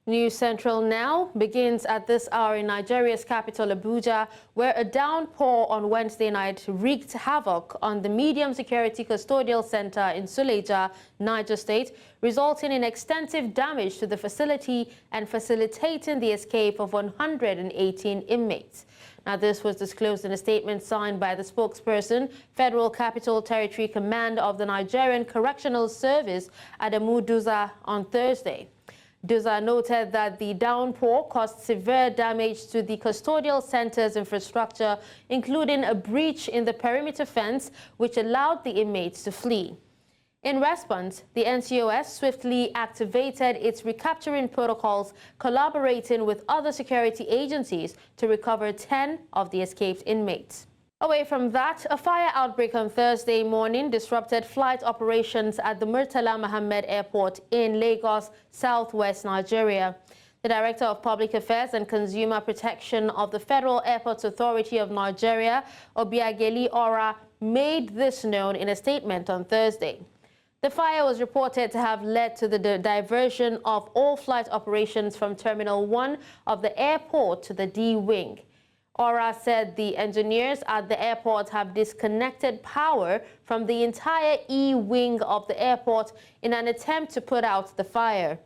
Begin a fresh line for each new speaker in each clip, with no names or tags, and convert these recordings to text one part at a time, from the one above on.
News Central now begins at this hour in Nigeria's capital, Abuja, where a downpour on Wednesday night wreaked havoc on the medium security custodial center in Suleja, Niger State, resulting in extensive damage to the facility and facilitating the escape of 118 inmates. Now, this was disclosed in a statement signed by the spokesperson, Federal Capital Territory Command of the Nigerian Correctional Service, Adamu Duza, on Thursday. Duza noted that the downpour caused severe damage to the custodial center's infrastructure, including a breach in the perimeter fence, which allowed the inmates to flee. In response, the NCOS swiftly activated its recapturing protocols, collaborating with other security agencies to recover 10 of the escaped inmates. Away from that, a fire outbreak on Thursday morning disrupted flight operations at the Murtala Mohammed Airport in Lagos, southwest Nigeria. The Director of Public Affairs and Consumer Protection of the Federal Airports Authority of Nigeria, Obiageli Ora, made this known in a statement on Thursday. The fire was reported to have led to the diversion of all flight operations from Terminal 1 of the airport to the D Wing. Ora said the engineers at the airport have disconnected power from the entire E wing of the airport in an attempt to put out the fire.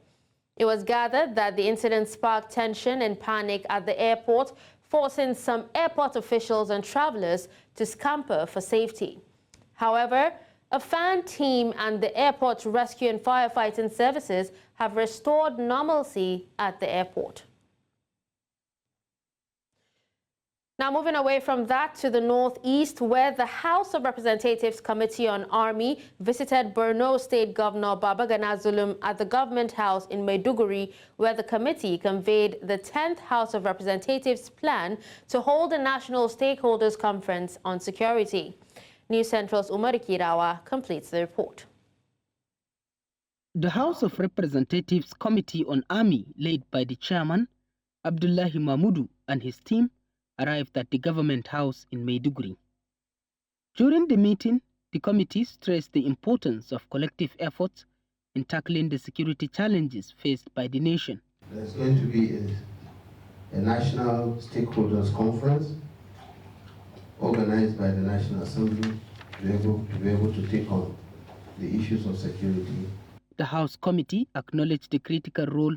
It was gathered that the incident sparked tension and panic at the airport, forcing some airport officials and travelers to scamper for safety. However, a fan team and the airport's rescue and firefighting services have restored normalcy at the airport. Now, moving away from that to the northeast, where the House of Representatives Committee on Army visited Borno State Governor Babagana Zulum at the Government House in Maiduguri, where the committee conveyed the 10th House of Representatives plan to hold a national stakeholders conference on security. News Central's Omoniyi completes the report.
The House of Representatives Committee on Army, led by the chairman, Abdullahi Mahmudu, and his team, arrived at the Government House in Maiduguri. During the meeting, the committee stressed the importance of collective efforts in tackling the security challenges faced by the nation.
There's going to be a national stakeholders conference organized by the National Assembly to be able to take on the issues of security.
The House Committee acknowledged the critical role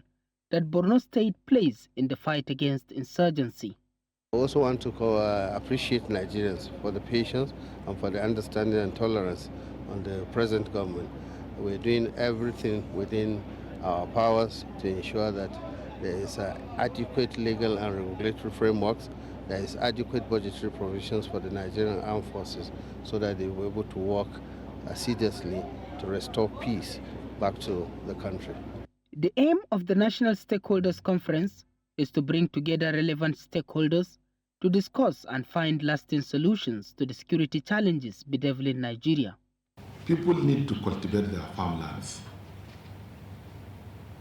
that Borno State plays in the fight against insurgency.
I also want to appreciate Nigerians for the patience and for the understanding and tolerance on the present government. We're doing everything within our powers to ensure that there is adequate legal and regulatory frameworks, there is adequate budgetary provisions for the Nigerian armed forces so that they will be able to work assiduously to restore peace back to the country.
The aim of the National Stakeholders Conference is to bring together relevant stakeholders to discuss and find lasting solutions to the security challenges bedeviling Nigeria.
People need to cultivate their farmlands.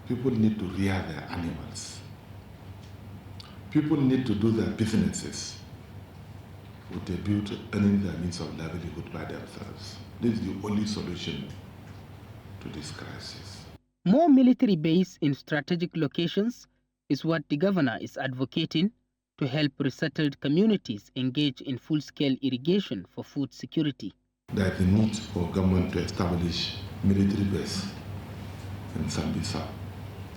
People need to rear their animals. People need to do their businesses with a view to earning their means of livelihood by themselves. This is the only solution to this crisis.
More military base in strategic locations is what the governor is advocating to help resettled communities engage in full-scale irrigation for food security.
There is a need for government to establish military base in Sambisa,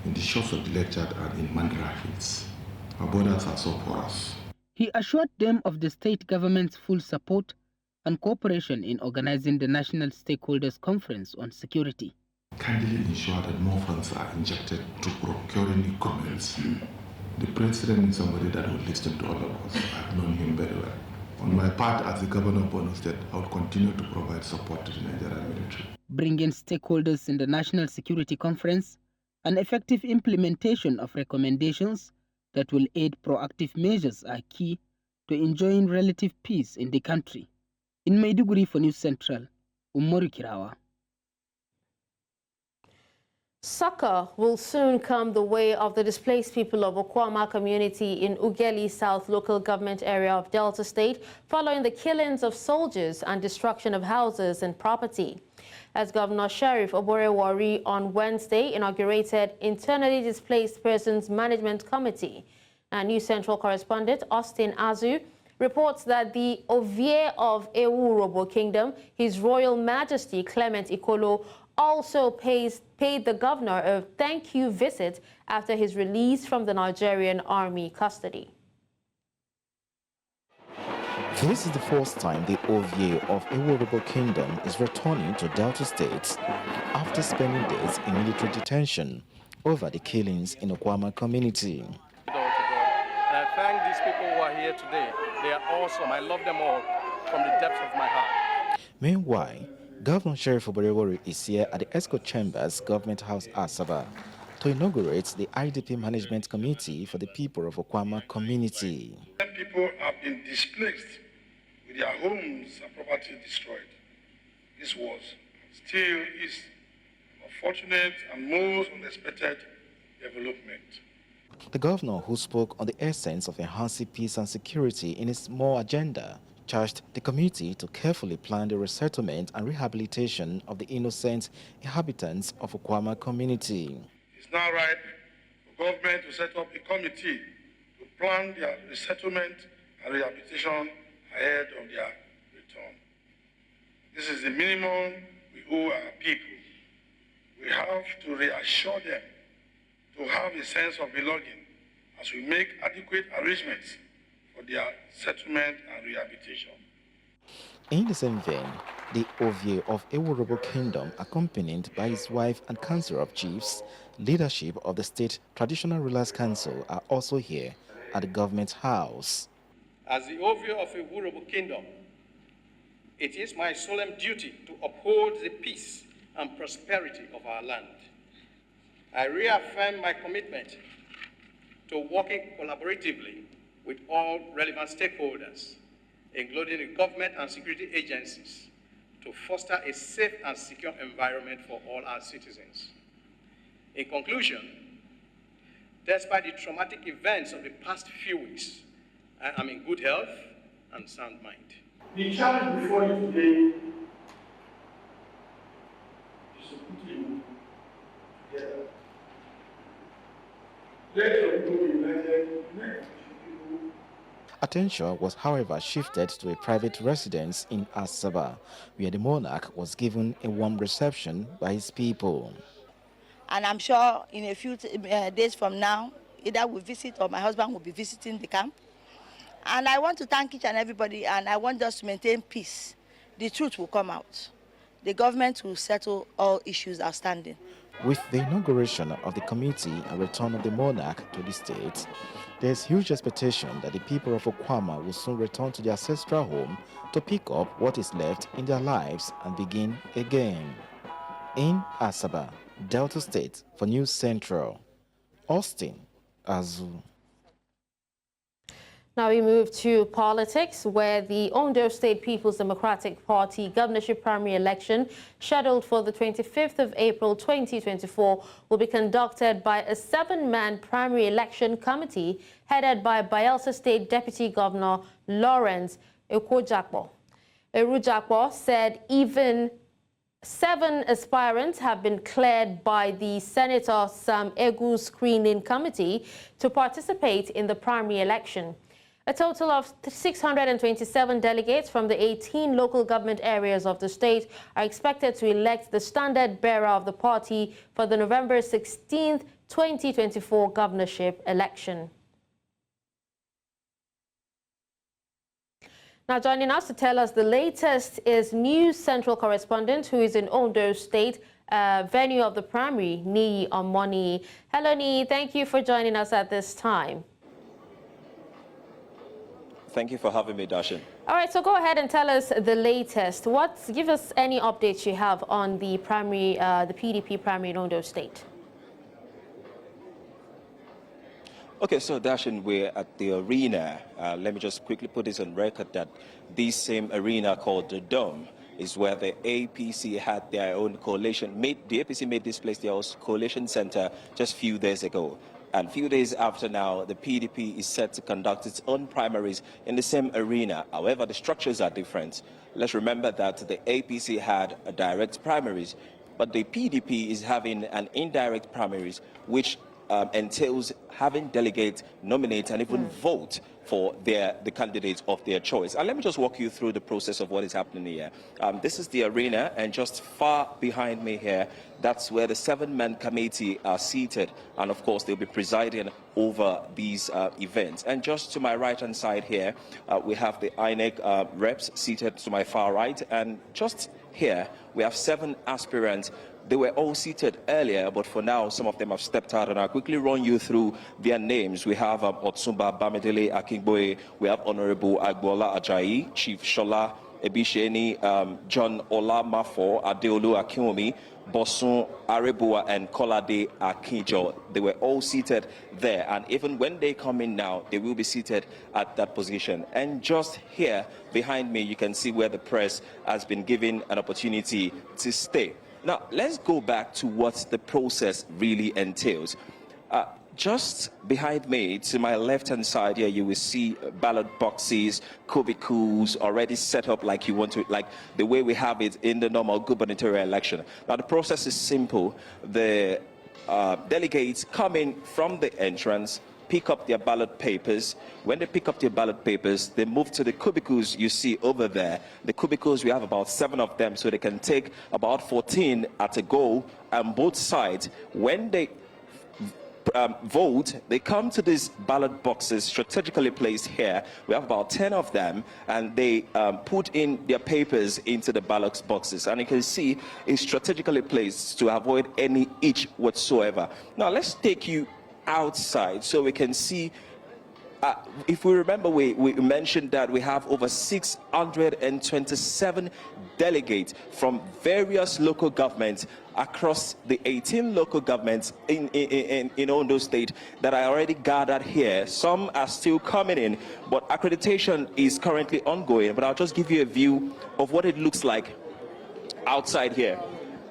in the shores of the Lake Chad and in Mandra Hills. Our borders are so porous.
He assured them of the state government's full support and cooperation in organizing the National Stakeholders Conference on Security.
Kindly ensure that more funds are injected to procuring equipment. The president is somebody that will listen to all of us. I've known him very well. On my part, as the governor of Borno State, I will continue to provide support to the Nigerian military. Bringing stakeholders in the National Security Conference and effective implementation of recommendations that will aid proactive measures are key to enjoying relative peace in the country. In Maiduguri for News Central, Omoniyi.
Succor will soon come the way of the displaced people of Okwama community in Ughelli South local government area of Delta State following the killings of soldiers and destruction of houses and property. as Governor Sheriff Oborewori on Wednesday inaugurated Internally Displaced Persons Management Committee. A new Central Correspondent, Austin Azu, reports that the Ovie of Ewurobo Kingdom, His Royal Majesty Clement Ikolo, also paid the governor a thank you visit after his release from the Nigerian army custody.
This is the first time the Ovie of Ewurobo Kingdom is returning to Delta State after spending days in military detention over the killings in the Okwama community.
I thank these people who are here today. They are awesome. I love them all from the depths of my heart.
Meanwhile, Governor Sheriff Oborewori is here at the Esco Chambers Government House, Asaba, to inaugurate the IDP Management Committee for the people of Okwama community.
People have been displaced with their homes and property destroyed. This was, still is, unfortunate and most unexpected development.
The governor, who spoke on the essence of enhancing peace and security in his more agenda, charged the committee to carefully plan the resettlement and rehabilitation of the innocent inhabitants of Okwama community.
It's now right for government to set up a committee to plan their resettlement and rehabilitation ahead of their return. This is the minimum we owe our people. We have to reassure them to have a sense of belonging as we make adequate arrangements for their settlement and rehabilitation.
In the same vein, the Ovie of Ewurobo Kingdom, accompanied by his wife and Council of Chiefs, leadership of the State Traditional Rulers Council are also here at the Government House.
As the Ovie of Ewurobo Kingdom, it is my solemn duty to uphold the peace and prosperity of our land. I reaffirm my commitment to working collaboratively with all relevant stakeholders, including the government and security agencies, to foster a safe and secure environment for all our citizens. In conclusion, despite the traumatic events of the past few weeks, I am in good health and sound mind.
The challenge before you today is to put you together. Let your people be united.
Attention was, however, shifted to a private residence in Asaba, where the monarch was given a warm reception by his people.
And I'm sure in a few days from now, either we visit or my husband will be visiting the camp. And I want to thank each and everybody, and I want us to maintain peace. The truth will come out. The government will settle all issues outstanding.
With the inauguration of the committee and return of the monarch to the state, there is huge expectation that the people of Okwama will soon return to their ancestral home to pick up what is left in their lives and begin again. In Asaba, Delta State, for News Central, Austin Azu.
Now we move to politics, where the Ondo State People's Democratic Party governorship primary election, scheduled for the 25th of April 2024, will be conducted by a 7-man primary election committee headed by Bayelsa State Deputy Governor Lawrence Ekwojakpo. Erujakpo said even 7 aspirants have been cleared by the Senator Sam Egu screening committee to participate in the primary election. A total of 627 delegates from the 18 local government areas of the state are expected to elect the standard bearer of the party for the November 16, 2024 governorship election. Now joining us to tell us the latest is News Central Correspondent who is in Ondo State, venue of the primary, Niyi Omoniyi. Hello Niyi, thank you for joining us at this time.
Thank you for having me, Dashin.
All right, so go ahead and tell us the latest. Give us any updates you have on the primary, the PDP primary in Ondo State.
Okay, so Dashin, we're at the arena. Let me just quickly put this on record that this same arena called the Dome is where the APC had their own coalition. The APC made this place their own coalition center just a few days ago. And a few days after now, the PDP is set to conduct its own primaries in the same arena. However, the structures are different. Let's remember that the APC had a direct primaries, but the PDP is having an indirect primaries, which entails having delegates nominate and even vote for the candidates of their choice. And let me just walk you through the process of what is happening here. This is the arena, and just far behind me here, that's where the 7-man committee are seated. And of course, they'll be presiding over these events. And just to my right-hand side here, we have the INEC reps seated to my far right. And just here, we have 7 aspirants. They were all seated earlier, but for now, some of them have stepped out, and I'll quickly run you through their names. We have Otsumba Bamidele Akingboye, we have Honorable Agbola Ajayi, Chief Shola Ebisheni, John Olamafo, Adeolu Akinwumi, Bosun Arebua, and Kolade Akinjo. They were all seated there, and even when they come in now, they will be seated at that position. And just here behind me, you can see where the press has been given an opportunity to stay. Now, let's go back to what the process really entails. Just behind me, to my left-hand side here, you will see ballot boxes, cubicles already set up like you want to, like the way we have it in the normal gubernatorial election. Now, the process is simple. The delegates come in from the entrance, pick up their ballot papers. When they pick up their ballot papers, they move to the cubicles you see over there. The cubicles, we have about 7 of them, so they can take about 14 at a go on both sides. When they vote, they come to these ballot boxes strategically placed here. We have about 10 of them, and they put in their papers into the ballot boxes. And you can see it's strategically placed to avoid any itch whatsoever. Now, let's take you outside so we can see. If we remember, we mentioned that we have over 627 delegates from various local governments across the 18 local governments in Ondo State that are already gathered here. Some are still coming in, but accreditation is currently ongoing. But I'll just give you a view of what it looks like outside here.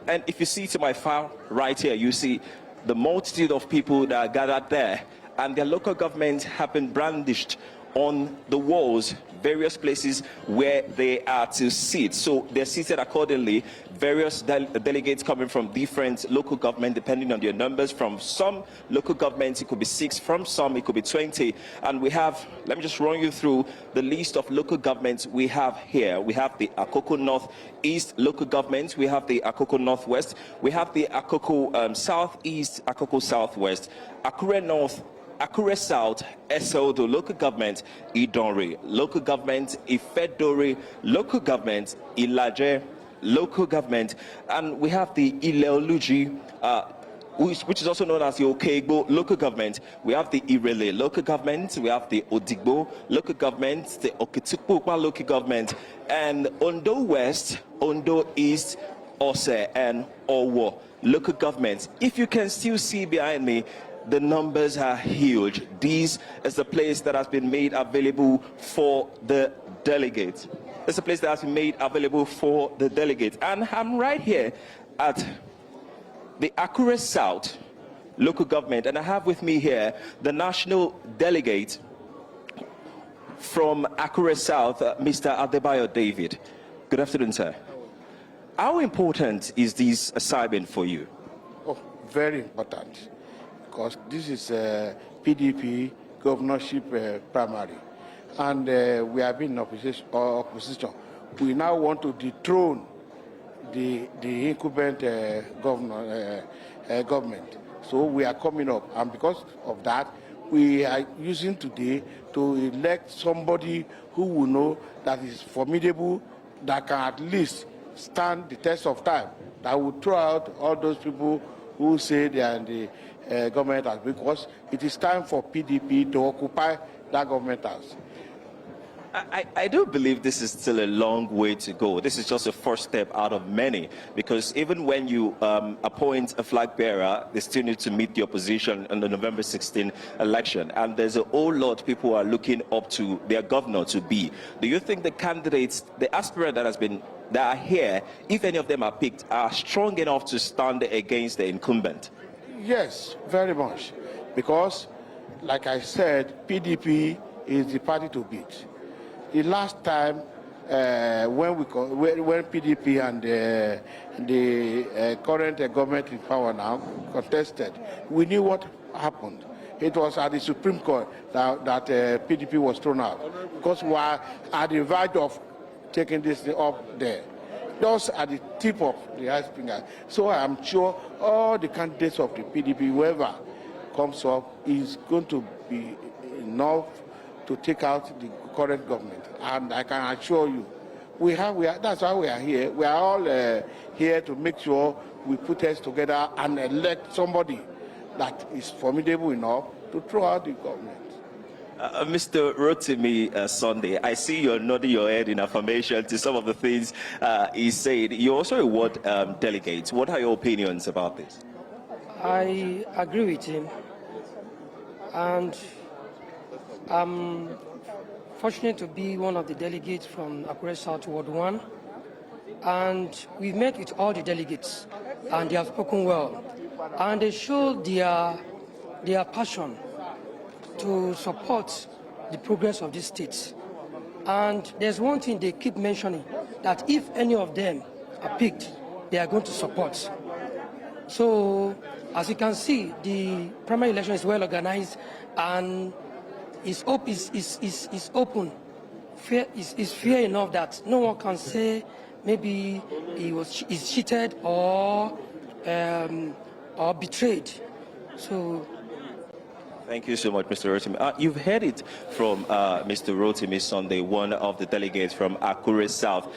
And if you see to my far right here, you see the multitude of people that are gathered there, and their local governments have been brandished on the walls, various places where they are to sit. So they're seated accordingly. Various delegates coming from different local government, depending on their numbers. From some local governments, it could be 6. From some, it could be 20. And we have, let me just run you through the list of local governments we have here. We have the Akoko North East local government. We have the Akoko Northwest. We have the Akoko Southeast, Akoko Southwest, Akure North, Akure South, Esodo local government, Idonre local government, Ifedore local government, Ilaje local government, and we have the Ileoluji, which is also known as the Okegbo local government. We have the Irele local government, we have the Odigbo local government, the Okitukpokwa local government, and Ondo West, Ondo East, Ose, and Owo local governments. If you can still see behind me, the numbers are huge. This is the place that has been made available for the delegates. It's a place that has been made available for the delegates. And I'm right here at the Akure South local government, and I have with me here the national delegate from Akure South, Mr. Adebayo David. Good afternoon, sir. How important is this assignment for you?
Oh, very important, because this is a PDP governorship primary, and we have been in opposition. We now want to dethrone the incumbent government. So we are coming up, and because of that, we are using today to elect somebody who will know that is formidable, that can at least stand the test of time, that will throw out all those people who say they are in the government house, because it is time for PDP to occupy that government house.
I do believe this is still a long way to go. This is just a first step out of many, because even when you appoint a flag bearer, they still need to meet the opposition in the November 16 election. And there's a whole lot people are looking up to their governor to be. Do you think the candidates, the aspirant that are here, if any of them are picked, are strong enough to stand against the incumbent?
Yes, very much. because, like I said, PDP is the party to beat. The last time when PDP and the current government in power now contested, we knew what happened. It was at the Supreme Court that PDP was thrown out, because we are at the verge of taking this up there. Those are the tip of the iceberg. So I'm sure all the candidates of the PDP, whoever comes up, is going to be enough to take out the current government. And I can assure you, that's why we are here. We are all here to make sure we put heads together and elect somebody that is formidable enough to throw out the government.
Mr. Rotimi Sunday, I see you're nodding your head in affirmation to some of the things he said. You're also a ward delegate. What are your opinions about this?
I agree with him, and I'm fortunate to be one of the delegates from Akure South Ward 1, and we've met with all the delegates, and they have spoken well, and they showed their passion to support the progress of this state. And there's one thing they keep mentioning, that if any of them are picked, they are going to support. So, as you can see, the primary election is well organized and is open. It's fair enough that no one can say maybe he's cheated or betrayed. So.
Thank you so much, Mr. Rotimi. You've heard it from Mr. Rotimi Sunday, one of the delegates from Akure South.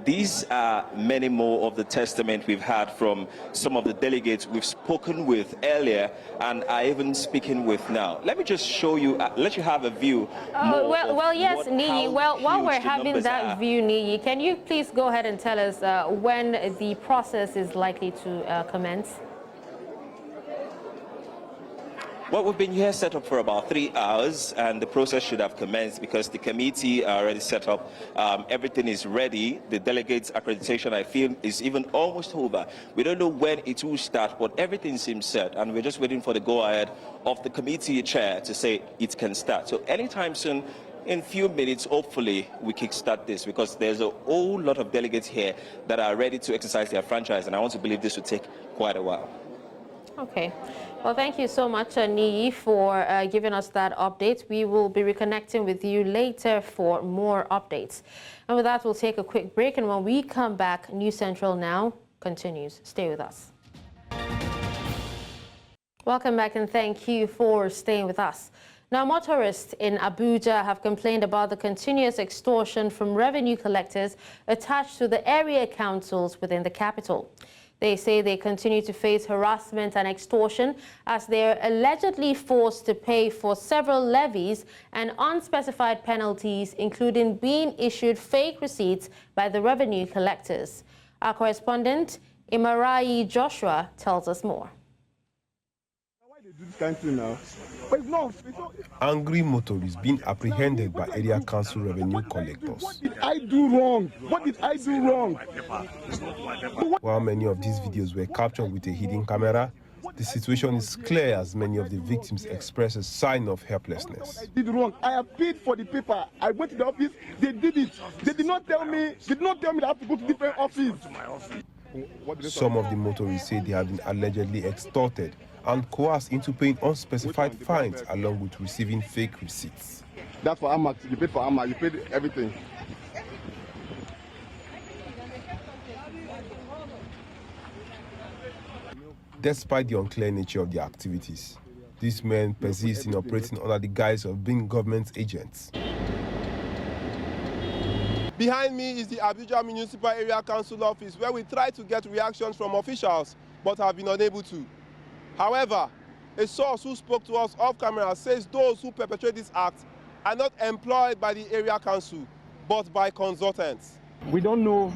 These are many more of the testament we've had from some of the delegates we've spoken with earlier and are even speaking with now. Let me just show you, let you have a view.
Yes, Niyi. Well, while we're having that view, Niyi, can you please go ahead and tell us when the process is likely to commence?
Well, we've been here set up for about 3 hours, and the process should have commenced because the committee are already set up. Everything is ready. The delegates' accreditation, I feel, is even almost over. We don't know when it will start, but everything seems set, and we're just waiting for the go-ahead of the committee chair to say it can start. So anytime soon, in a few minutes, hopefully, we kickstart this, because there's a whole lot of delegates here that are ready to exercise their franchise, and I want to believe this will take quite a while.
Okay. Well, thank you so much, Niyi, for giving us that update. We will be reconnecting with you later for more updates. And with that, we'll take a quick break. And when we come back, News Central Now continues. Stay with us. Welcome back, and thank you for staying with us. Now, motorists in Abuja have complained about the continuous extortion from revenue collectors attached to the area councils within the capital. They say they continue to face harassment and extortion as they are allegedly forced to pay for several levies and unspecified penalties, including being issued fake receipts by the revenue collectors. Our correspondent, Imarayi Joshua, tells us more.
Angry motorists being apprehended by area council revenue collectors.
What did I do wrong? What did I do wrong?
While many of these videos were captured with a hidden camera, the situation is clear as many of the victims express a sign of helplessness.
I did wrong. I appealed for the paper. I went to the office. They did it. They did not tell me. That I have to go to different offices.
Some of the motorists say they have been allegedly extorted and coerced into paying unspecified fines along with receiving fake receipts.
That's for Amax. You paid for Amax. You paid everything.
Despite the unclear nature of their activities, these men persist in operating under the guise of being government agents.
Behind me is the Abuja Municipal Area Council office, where we try to get reactions from officials but have been unable to. However, a source who spoke to us off camera says those who perpetrate this act are not employed by the area council, but by consultants.
We don't know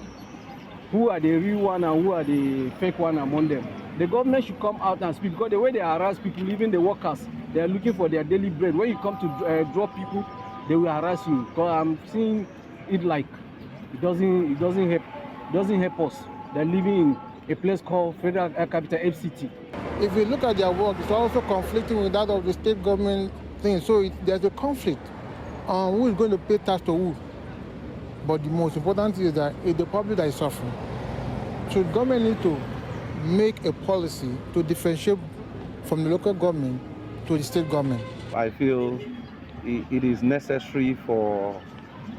who are the real one and who are the fake one among them. The government should come out and speak, because the way they harass people, even the workers, they are looking for their daily bread. When you come to drop people, they will harass you. Because I'm seeing it like it doesn't help us. They're living a place called Federal Capital FCT.
If you look at their work, it's also conflicting with that of the state government thing. So there's a conflict on who is going to pay tax to who. But the most important thing is that it's the public that is suffering. So the government needs to make a policy to differentiate from the local government to the state government.
I feel it is necessary for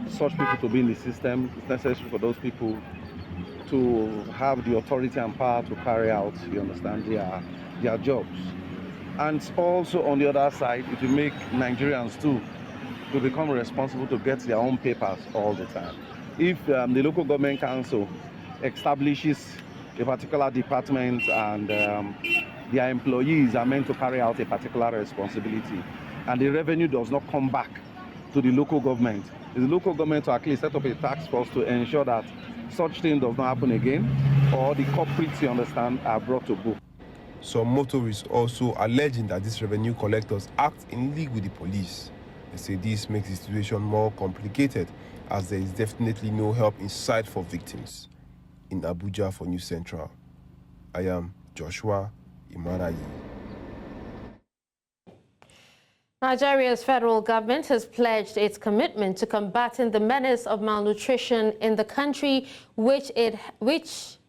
such people to be in the system. It's necessary for those people to have the authority and power to carry out, you understand, their jobs. And also on the other side, it will make Nigerians too to become responsible to get their own papers all the time. If the local government council establishes a particular department and their employees are meant to carry out a particular responsibility, and the revenue does not come back to the local government, the local government to actually set up a task force to ensure that such thing does not happen again, or the culprits, you understand, are brought to book.
Some motorists also alleging that these revenue collectors act in league with the police. They say this makes the situation more complicated, as there is definitely no help in sight for victims. In Abuja for News Central, I am Joshua Imarayi.
Nigeria's federal government has pledged its commitment to combating the menace of malnutrition in the country, which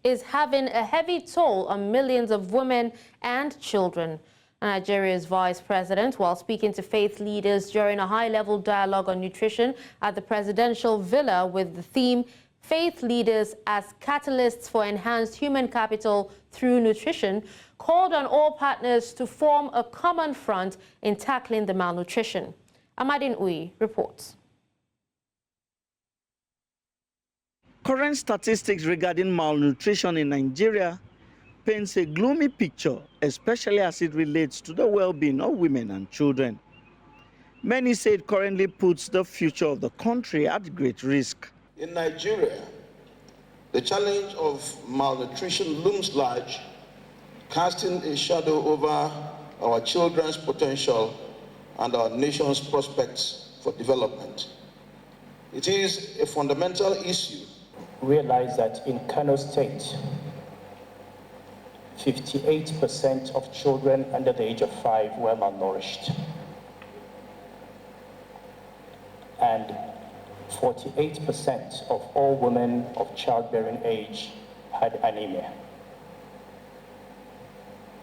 is having a heavy toll on millions of women and children. Nigeria's vice president, while speaking to faith leaders during a high-level dialogue on nutrition at the presidential villa with the theme "Faith Leaders as Catalysts for Enhanced Human Capital Through Nutrition," called on all partners to form a common front in tackling the malnutrition. Niyi reports.
Current statistics regarding malnutrition in Nigeria paints a gloomy picture, especially as it relates to the well-being of women and children. Many say it currently puts the future of the country at great risk.
In Nigeria, the challenge of malnutrition looms large, casting a shadow over our children's potential and our nation's prospects for development. It is a fundamental issue.
Realize that in Kano State, 58% of children under the age of 5 were malnourished. And 48% of all women of childbearing age had anemia.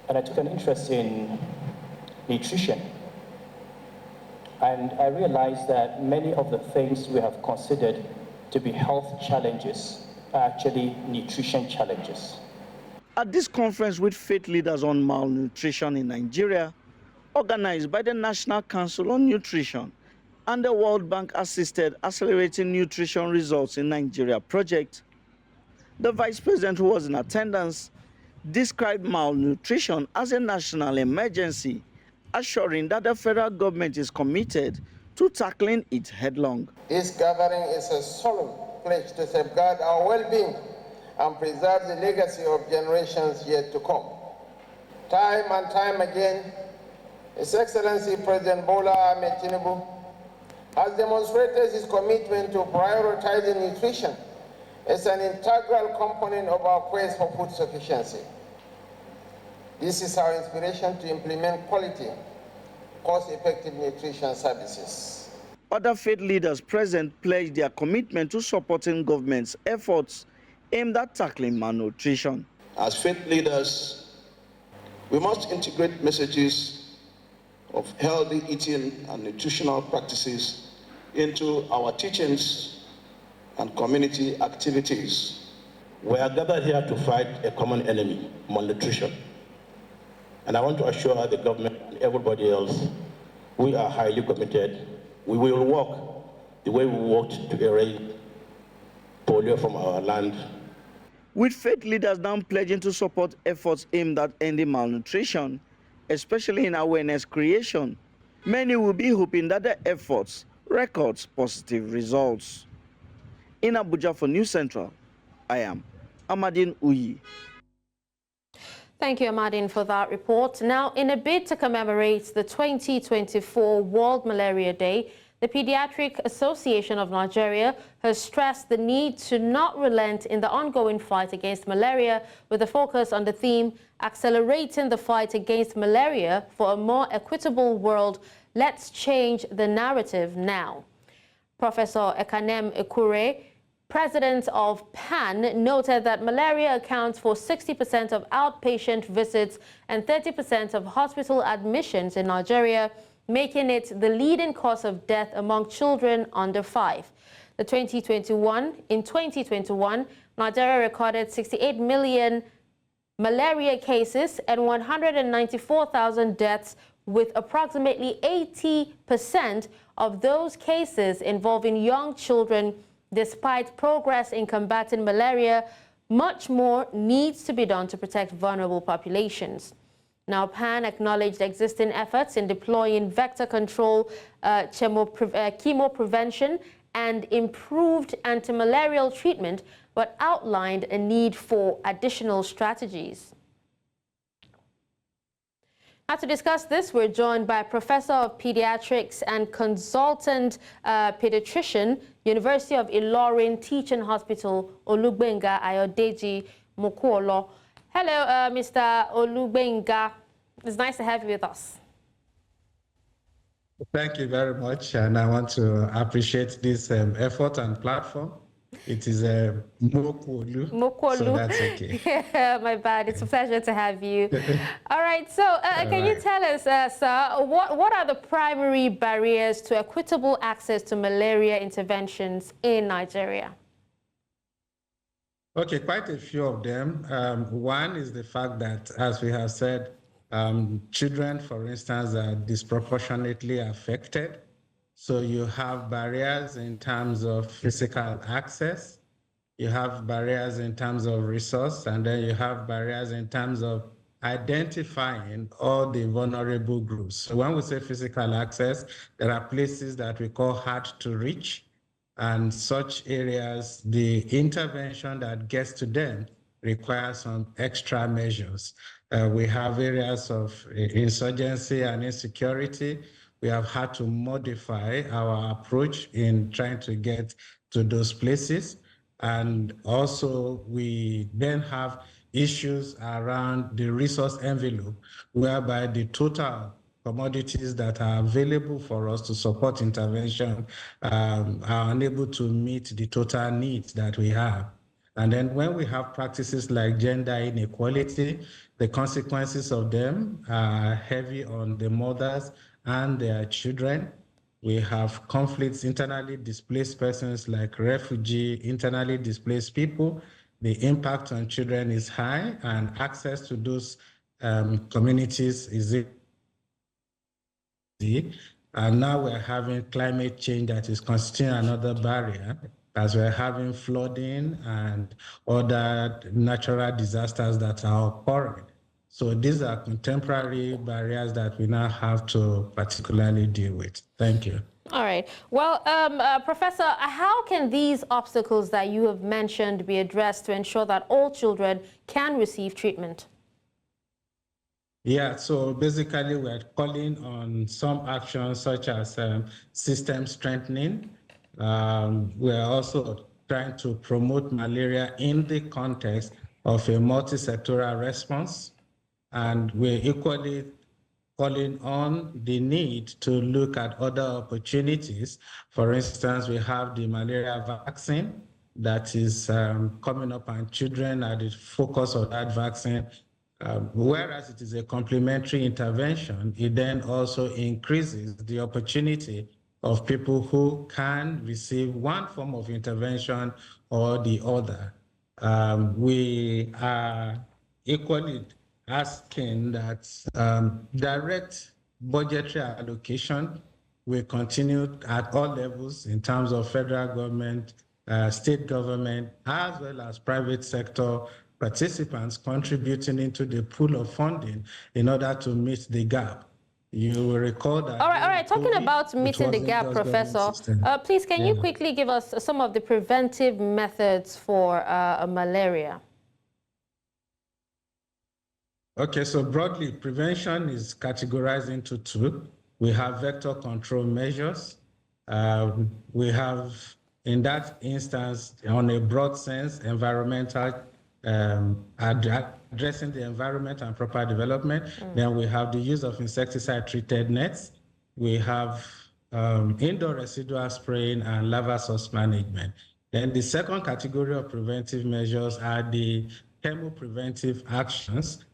And I took an interest in nutrition. And I realized that many of the things we have considered to be health challenges are actually nutrition challenges.
At this conference with faith leaders on malnutrition in Nigeria, organized by the National Council on Nutrition and the World Bank-assisted Accelerating Nutrition Results in Nigeria project, the vice president, who was in attendance, described malnutrition as a national emergency, assuring that the federal government is committed to tackling it headlong.
This gathering is a solemn pledge to safeguard our well-being and preserve the legacy of generations yet to come. Time and time again, His Excellency President Bola Ahmed Tinubu has demonstrated his commitment to prioritizing nutrition as an integral component of our quest for food sufficiency. This is our inspiration to implement quality, cost-effective nutrition services.
Other faith leaders present pledged their commitment to supporting government's efforts aimed at tackling malnutrition.
As faith leaders, we must integrate messages of healthy eating and nutritional practices into our teachings and community activities.
We are gathered here to fight a common enemy, malnutrition. And I want to assure the government and everybody else, we are highly committed. We will work the way we worked to erase polio from our land.
With faith leaders now pledging to support efforts aimed at ending malnutrition, especially in awareness creation, many will be hoping that the efforts record positive results. In Abuja for News Central, I am Niyi.
Thank you, Amadine, for that report. Now, in a bid to commemorate the 2024 World Malaria Day, The Pediatric Association of Nigeria has stressed the need to not relent in the ongoing fight against malaria, with a focus on the theme, accelerating the fight against malaria for a more equitable world. Let's change the narrative now. Professor Ekanem Ekure, president of PAN, noted that malaria accounts for 60% of outpatient visits and 30% of hospital admissions in Nigeria, making it the leading cause of death among children under 5. In 2021, Nigeria recorded 68 million malaria cases and 194,000 deaths, with approximately 80% of those cases involving young children. Despite progress in combating malaria, much more needs to be done to protect vulnerable populations. Now, PAN acknowledged existing efforts in deploying vector control, chemo prevention, and improved anti-malarial treatment, but outlined a need for additional strategies. Now, to discuss this, we're joined by Professor of Pediatrics and Consultant Pediatrician, University of Ilorin Teaching Hospital, Olugbenga Ayodeji Mokuolo. Hello, Mr. Olugbenga. It's nice to have you with us.
Thank you very much, and I want to appreciate this effort and platform. It is a Mokuolu, so that's okay.
Yeah, my bad. It's a pleasure to have you. All right, so can you tell us, sir, what are the primary barriers to equitable access to malaria interventions in Nigeria?
Okay, quite a few of them. One is the fact that, as we have said, children, for instance, are disproportionately affected. So you have barriers in terms of physical access, you have barriers in terms of resource, and then you have barriers in terms of identifying all the vulnerable groups. So when we say physical access, there are places that we call hard to reach, and such areas, the intervention that gets to them requires some extra measures. We have areas of insurgency and insecurity. We have had to modify our approach in trying to get to those places. And also, we then have issues around the resource envelope, whereby the total commodities that are available for us to support intervention are unable to meet the total needs that we have. And then when we have practices like gender inequality, the consequences of them are heavy on the mothers and their children. We have conflicts, internally displaced persons like refugee, internally displaced people. The impact on children is high, and access to those communities is easy. And now we're having climate change that is constituting another barrier, as we're having flooding and other natural disasters that are occurring. So these are contemporary barriers that we now have to particularly deal with. Thank you.
All right. Well, Professor, how can these obstacles that you have mentioned be addressed to ensure that all children can receive treatment?
Yeah, so basically we're calling on some actions such as system strengthening. We're also trying to promote malaria in the context of a multi-sectoral response. And we're equally calling on the need to look at other opportunities. For instance, we have the malaria vaccine that is coming up, and children are the focus of that vaccine. Whereas it is a complementary intervention, it then also increases the opportunity of people who can receive one form of intervention or the other. We are equally asking that direct budgetary allocation will continue at all levels in terms of federal government, state government, as well as private sector participants contributing into the pool of funding in order to meet the gap. You will recall that.
All right. Talking about meeting the gap, Professor, please, can you quickly give us some of the preventive methods for malaria?
Okay, so broadly, prevention is categorized into two. We have vector control measures, We have, in that instance, on a broad sense, environmental, addressing the environment and proper development. Then we have the use of insecticide-treated nets. We have indoor residual spraying and lava source management. Then the second category of preventive measures are the chemopreventive actions.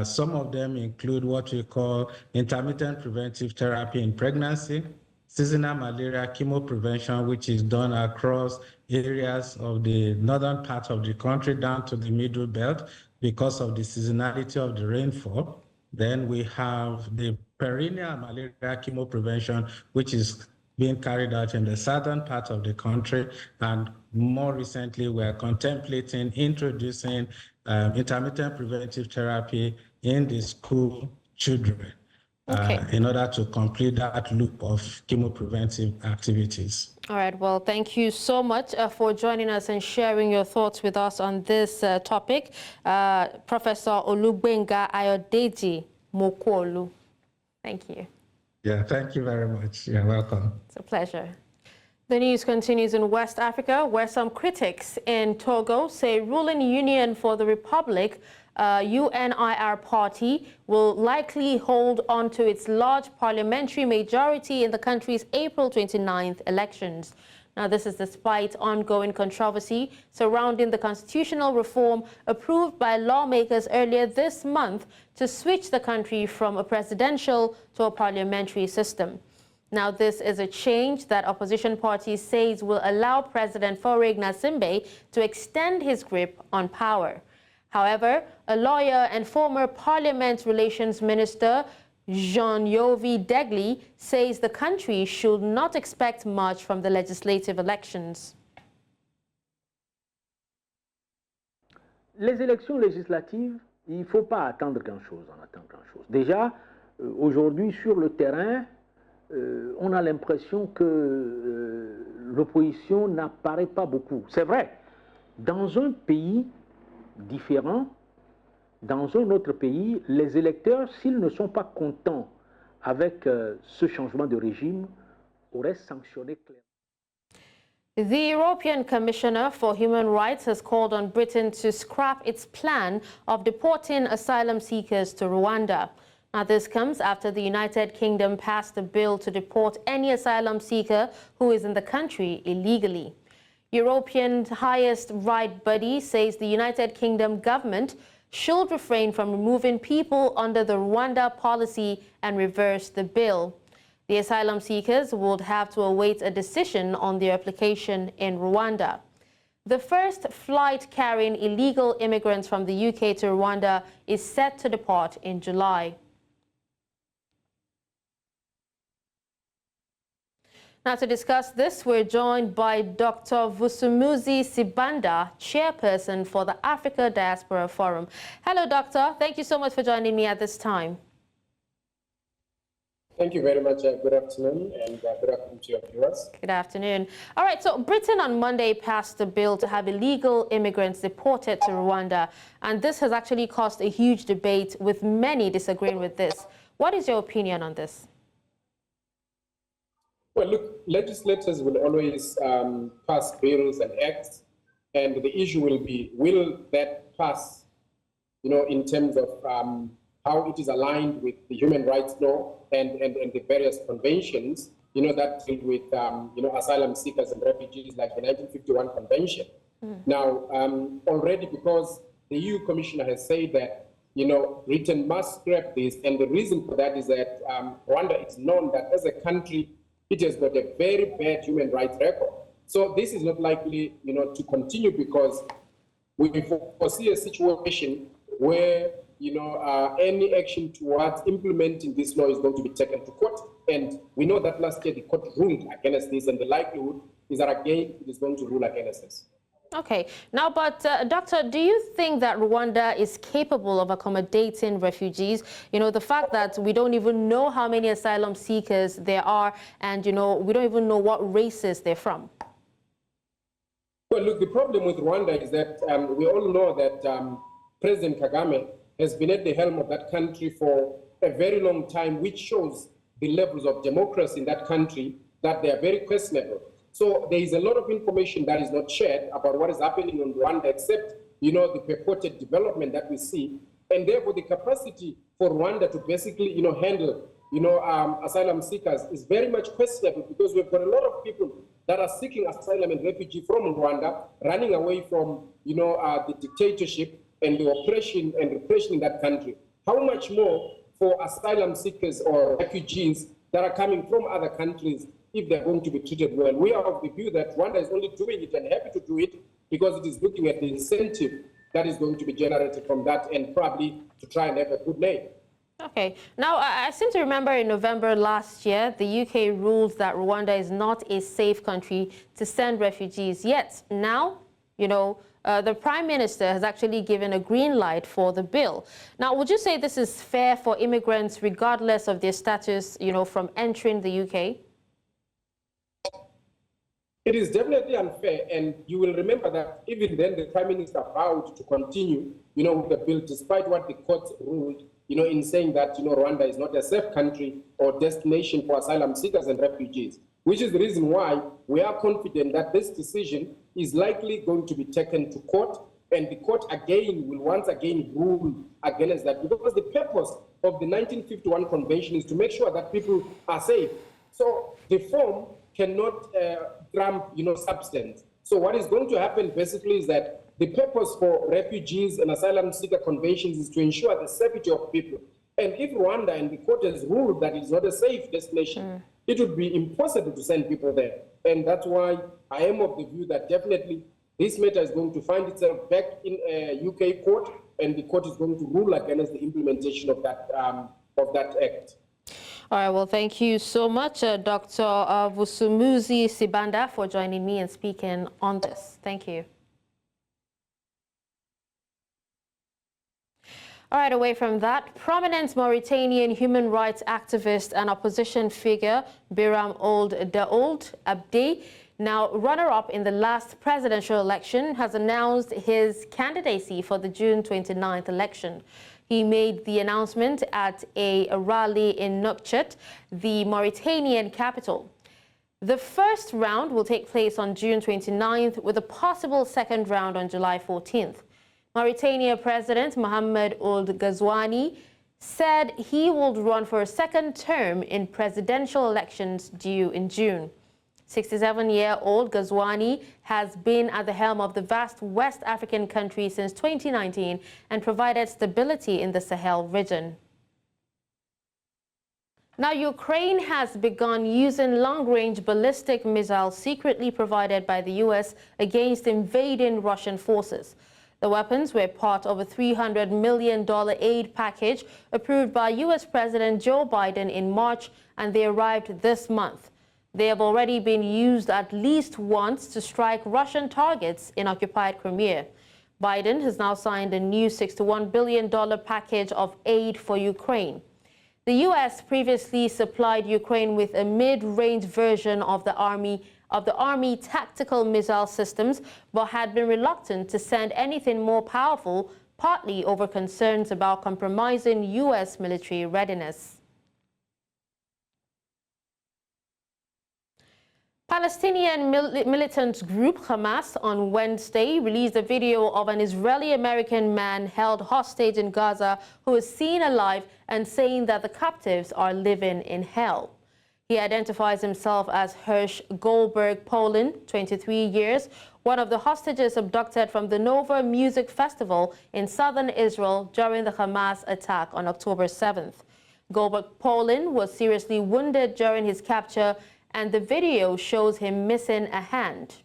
Some of them include what we call intermittent preventive therapy in pregnancy, seasonal malaria chemoprevention, which is done across areas of the northern part of the country down to the middle belt because of the seasonality of the rainfall. Then we have the perennial malaria chemoprevention, which is being carried out in the southern part of the country. And more recently, we're contemplating introducing intermittent preventive therapy in the school children in order to complete that loop of chemopreventive activities.
All right, well, thank you so much for joining us and sharing your thoughts with us on this topic. Professor Olugbenga Ayodeji Mokuolu. Thank you.
Yeah, thank you very much. You're welcome.
It's a pleasure. The news continues in West Africa, where some critics in Togo say ruling Union for the Republic, UNIR party, will likely hold on to its large parliamentary majority in the country's April 29th elections. Now, this is despite ongoing controversy surrounding the constitutional reform approved by lawmakers earlier this month to switch the country from a presidential to a parliamentary system. Now, this is a change that opposition parties says will allow President Faure Gnassingbe to extend his grip on power. However, a lawyer and former Parliament Relations Minister Jean-Yves Degli says the country should not expect much from the legislative elections.
Les élections législatives, il ne faut pas attendre grand-chose, on attend grand-chose. Déjà, aujourd'hui, sur le terrain, on a l'impression que l'opposition n'apparaît pas beaucoup. C'est vrai, dans un pays différent, dans un autre pays, les électeurs, s'ils ne sont pas contents avec ce changement de régime, auraient sanctionné clairement.
The European Commissioner for Human Rights has called on Britain to scrap its plan of deporting asylum seekers to Rwanda. Now, this comes after the United Kingdom passed a bill to deport any asylum seeker who is in the country illegally. European highest right body says the United Kingdom government should refrain from removing people under the Rwanda policy and reverse the bill. The asylum seekers would have to await a decision on their application in Rwanda. The first flight carrying illegal immigrants from the UK to Rwanda is set to depart in July. Now, to discuss this, we're joined by Dr. Vusumuzi Sibanda, chairperson for the Africa Diaspora Forum. Hello, Doctor. Thank you so much for joining me at this time.
Thank you very much. Good afternoon, and good afternoon to your viewers.
Good afternoon. All right, so Britain on Monday passed a bill to have illegal immigrants deported to Rwanda, and this has actually caused a huge debate, with many disagreeing with this. What is your opinion on this?
Well, look, legislators will always pass bills and acts, and the issue will be, will that pass, in terms of how it is aligned with the human rights law and the various conventions, that deal with, asylum seekers and refugees, like the 1951 Convention. Now, already, because the EU Commissioner has said that, Britain must scrap this, and the reason for that is that Rwanda is known that as a country, it has got a very bad human rights record. So this is not likely, to continue, because we foresee a situation where, any action towards implementing this law is going to be taken to court. And we know that last year the court ruled against this, and the likelihood is that again it is going to rule against this.
Okay. Now, but Doctor, do you think that Rwanda is capable of accommodating refugees? The fact that we don't even know how many asylum seekers there are, and, we don't even know what races they're from.
Well, look, the problem with Rwanda is that we all know that President Kagame has been at the helm of that country for a very long time, which shows the levels of democracy in that country. that they are very questionable. So there is a lot of information that is not shared about what is happening in Rwanda, except, you know, the purported development that we see. And therefore, the capacity for Rwanda to basically, you know, handle, you know, asylum seekers is very much questionable, because we've got a lot of people that are seeking asylum and refugee from Rwanda, running away from, you know, the dictatorship and the oppression and repression in that country. How much more for asylum seekers or refugees that are coming from other countries if they're going to be treated well? We are of the view that Rwanda is only doing it and happy to do it because it is looking at the incentive that is going to be generated from that, and probably to try and have a good name.
Okay. Now, I seem to remember in November last year, the UK ruled that Rwanda is not a safe country to send refugees. Yet now, you know, the Prime Minister has actually given a green light for the bill. Now, would you say this is fair for immigrants, regardless of their status, you know, from entering the UK?
It is definitely unfair, and you will remember that even then the Prime Minister vowed to continue, you know, with the bill, despite what the court ruled, you know, in saying that, you know, Rwanda is not a safe country or destination for asylum seekers and refugees, which is the reason why we are confident that this decision is likely going to be taken to court, and the court again will once again rule against that, because the purpose of the 1951 convention is to make sure that people are safe. So the form cannot trump, you know, substance. So what is going to happen basically is that the purpose for refugees and asylum seeker conventions is to ensure the safety of people. And if Rwanda and the court has ruled that it's not a safe destination, it would be impossible to send people there. And that's why I am of the view that definitely this matter is going to find itself back in a UK court, and the court is going to rule against the implementation of that act.
All right, well, thank you so much, Dr. Vusumuzi Sibanda, for joining me and speaking on this. Thank you. All right, away from that, prominent Mauritanian human rights activist and opposition figure Biram Ould Daoud Abdi, now runner-up in the last presidential election, has announced his candidacy for the June 29th election. He made the announcement at a rally in Nouakchott, the Mauritanian capital. The first round will take place on June 29th, with a possible second round on July 14th. Mauritania President Mohamed Ould Ghazouani said he would run for a second term in presidential elections due in June. 67-year-old Ghazouani has been at the helm of the vast West African country since 2019 and provided stability in the Sahel region. Now, Ukraine has begun using long-range ballistic missiles secretly provided by the U.S. against invading Russian forces. The weapons were part of a $300 million aid package approved by U.S. President Joe Biden in March, and they arrived this month. They have already been used at least once to strike Russian targets in occupied Crimea. Biden has now signed a new $61 billion package of aid for Ukraine. The U.S. previously supplied Ukraine with a mid-range version of the Army tactical missile systems, but had been reluctant to send anything more powerful, partly over concerns about compromising U.S. military readiness. Palestinian militant group Hamas on Wednesday released a video of an Israeli-American man held hostage in Gaza who is seen alive and saying that the captives are living in hell. He identifies himself as Hirsch Goldberg Poland, 23 years, one of the hostages abducted from the Nova Music Festival in southern Israel during the Hamas attack on October 7th. Goldberg Poland was seriously wounded during his capture, and the video shows him missing a hand.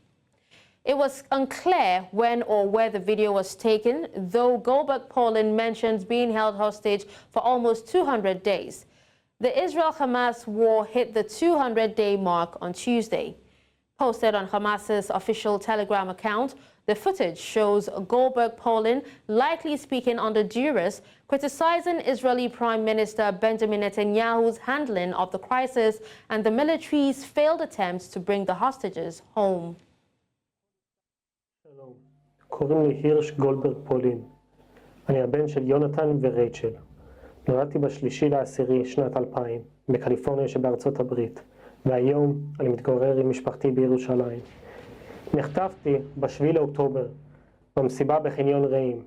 It was unclear when or where the video was taken, though Goldberg Poland mentions being held hostage for almost 200 days. The Israel-Hamas war hit the 200-day mark on Tuesday. Posted on Hamas's official Telegram account, the footage shows Goldberg Poland likely speaking under duress, criticizing Israeli Prime Minister Benjamin Netanyahu's handling of the crisis and the military's failed attempts to bring the hostages home.
שלום, קוראים לי הירש גולדברג פולין. אני הבן של יונתן ורייצ'ל. נולדתי ב3 ל-10 שנת 2000 בקליפורניה שבארצות הברית, והיום אני מתגורר עם משפחתי בירושלים. נחטפתי ב7 לאוקטובר במסיבה בחניון רעים.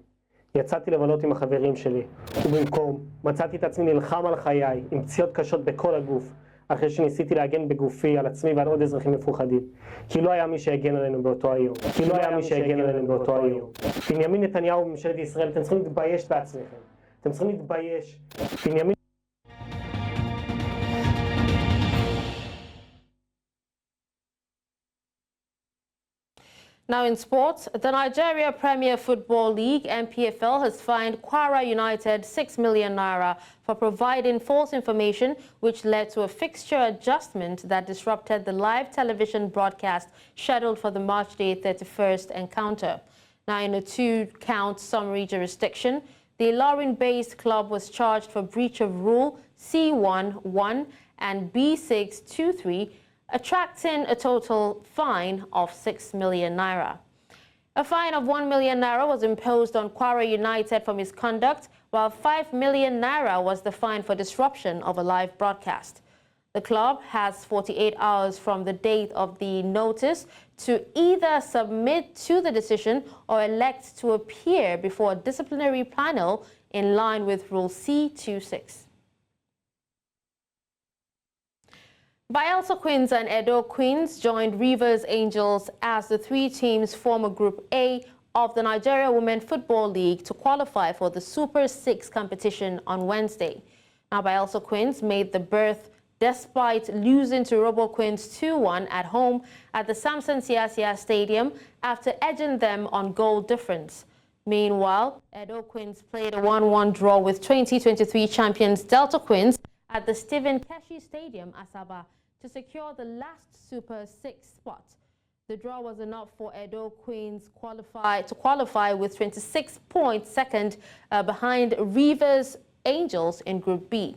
יצאתי לבלות עם החברים שלי, ובמקום מצאתי את עצמי נלחם על חיי עם פציעות קשות בכל הגוף, אחרי שניסיתי להגן בגופי על עצמי ועל עוד אזרחים מפוחדים. כי לא היה מי שיגן עלינו באותו היום. בנימין נתניהו וממשלת ישראל, אתם צריכים להתבייש בעצמכם. אתם צריכים להתבייש. בנימין...
Now in sports, the Nigeria Premier Football League, NPFL, has fined Kwara United 6 million naira for providing false information, which led to a fixture adjustment that disrupted the live television broadcast scheduled for the March Day 31st encounter. Now in a 2-count summary jurisdiction, the Ilorin-based club was charged for breach of rule C1-1 and B6-23, attracting a total fine of 6 million naira. A fine of 1 million naira was imposed on Kwara United for misconduct, while 5 million naira was the fine for disruption of a live broadcast. The club has 48 hours from the date of the notice to either submit to the decision or elect to appear before a disciplinary panel in line with Rule C26. Bayelsa Queens and Edo Queens joined Rivers Angels as the 3 teams form a Group A of the Nigeria Women Football League to qualify for the Super 6 competition on Wednesday. Now, Bayelsa Queens made the berth despite losing to Robo Queens 2-1 at home at the Samson Siasia Stadium after edging them on goal difference. Meanwhile, Edo Queens played a 1-1 draw with 2023 champions Delta Queens at the Stephen Keshi Stadium, Asaba, to secure the last Super 6 spot. The draw was enough for Edo Queens to qualify with 26 points second behind Rivers Angels in Group B.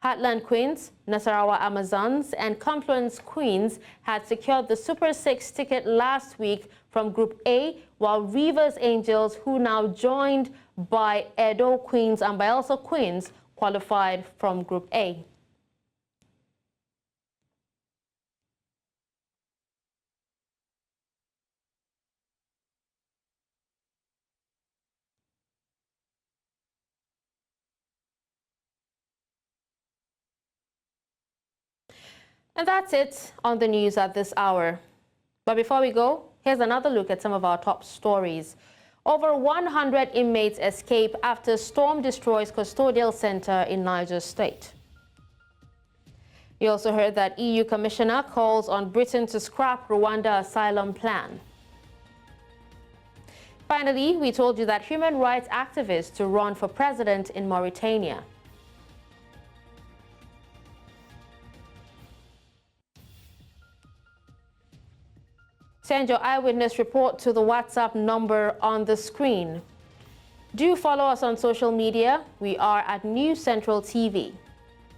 Heartland Queens, Nasarawa Amazons and Confluence Queens had secured the Super 6 ticket last week from Group A, while Rivers Angels, who now joined by Edo Queens and Bayelsa Queens, qualified from Group A. And that's it on the news at this hour. But before we go, here's another look at some of our top stories. Over 100 inmates escape after storm destroys custodial center in Niger State. You also heard that EU Commissioner calls on Britain to scrap Rwanda asylum plan. Finally, we told you that human rights activists to run for president in Mauritania. Send your eyewitness report to the WhatsApp number on the screen. Do follow us on social media. We are at News Central TV.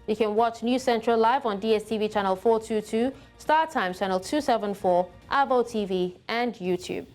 You can watch News Central live on DSTV channel 422, Star Times channel 274, Avo TV, and YouTube.